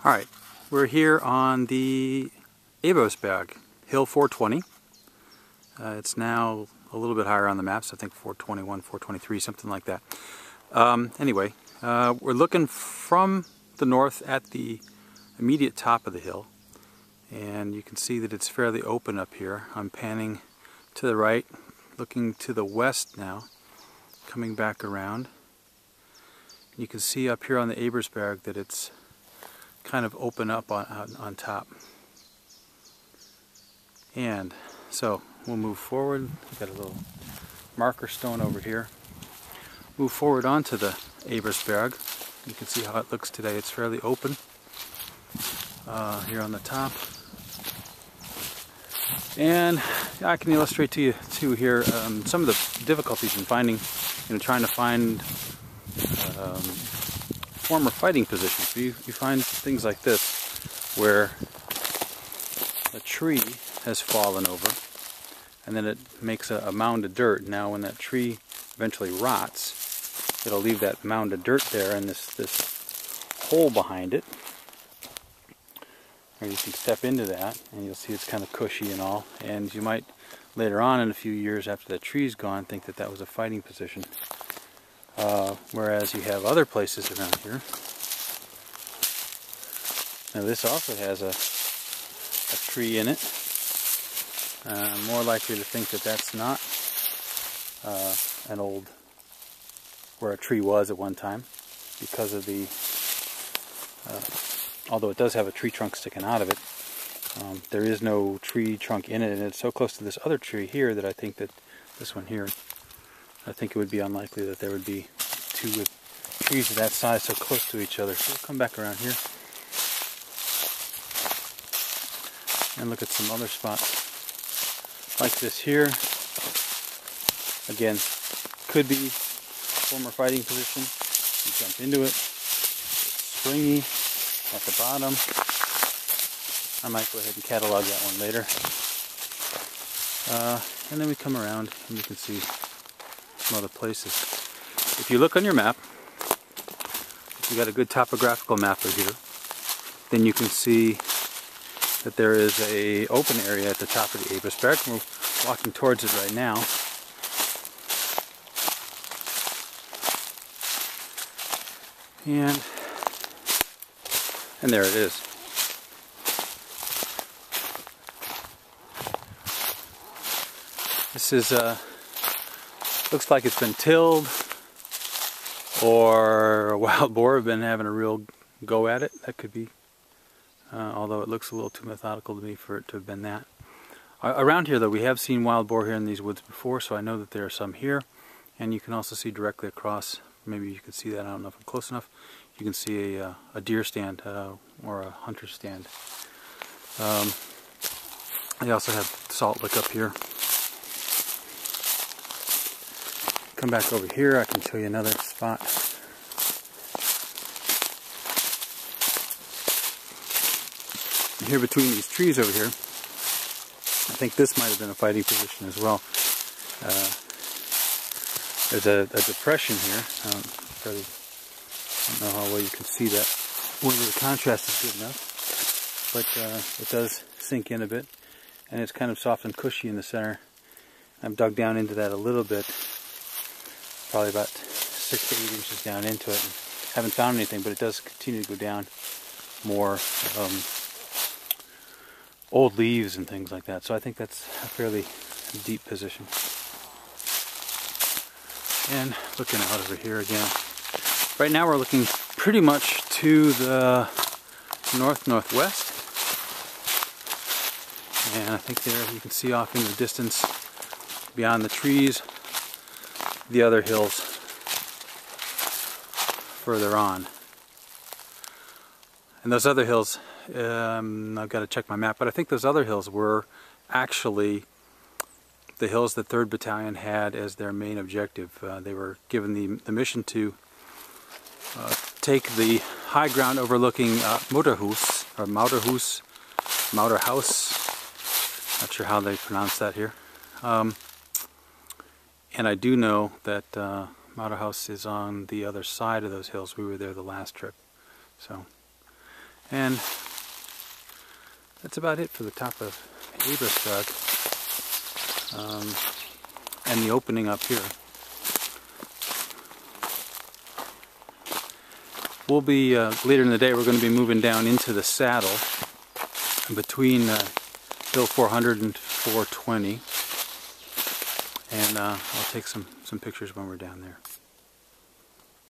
Alright, we're here on the Reipertwiller, Hill 420. It's now a little bit higher on the maps, I think 421, 423, something like that. Anyway, we're looking from the north at the immediate top of the hill, and you can see that it's fairly open up here. I'm panning to the right, looking to the west now, coming back around. You can see up here on the Reipertwiller that it's kind of open up on top. And so we'll move forward. We've got a little marker stone over here. Move forward onto the Reipertwiller. You can see how it looks today. It's fairly open here on the top. And I can illustrate to you too here some of the difficulties in finding, trying to find former fighting positions. You find things like this where a tree has fallen over and then it makes a mound of dirt. Now when that tree eventually rots, it'll leave that mound of dirt there and this hole behind it. Or you can step into that and you'll see it's kind of cushy and all, and you might later on in a few years after the tree's gone think that that was a fighting position. Whereas you have other places around here. Now this also has a tree in it. I'm more likely to think that that's not an old, where a tree was at one time, because of the, although it does have a tree trunk sticking out of it, there is no tree trunk in it, and it's so close to this other tree here that I think that this one here, I think it would be unlikely that there would be two trees of that size so close to each other. So we'll come back around here and look at some other spots like this here. Again, could be former fighting position. You jump into it. It's springy at the bottom. I might go ahead and catalog that one later. And then we come around and you can see some other places. If you look on your map, if you got a good topographical mapper here, then you can see that there is a open area at the top of the Reipertwiller. We're walking towards it right now. And there it is. This is looks like it's been tilled, or a wild boar have been having a real go at it. That could be, although it looks a little too methodical to me for it to have been that. Around here though, we have seen wild boar here in these woods before, so I know that there are some here. And you can also see directly across, maybe you can see that, I don't know if I'm close enough, you can see a deer stand or a hunter stand. They also have salt lick up here. Come back over here, I can show you another spot. Here between these trees over here, I think this might have been a fighting position as well. There's a depression here. I don't know how well you can see that, whether the contrast is good enough, but it does sink in a bit, and it's kind of soft and cushy in the center. I've dug down into that a little bit, probably about 6 to 8 inches down into it, and haven't found anything, but it does continue to go down more old leaves and things like that. So I think that's a fairly deep position. And looking out over here again. Right now we're looking pretty much to the north-northwest. And I think there you can see off in the distance, beyond the trees, the other hills further on. And those other hills, I've got to check my map, but I think those other hills were actually the hills that 3rd Battalion had as their main objective. They were given the mission to take the high ground overlooking Mauterhuis, or Mauterhuis, not sure how they pronounce that here. And I do know that Mauterhuis is on the other side of those hills. We were there the last trip. So And that's about it for the top of Reipertwiller, and the opening up here. We'll be, later in the day, we're going to be moving down into the saddle between hill 400 and 420. And I'll take some pictures when we're down there.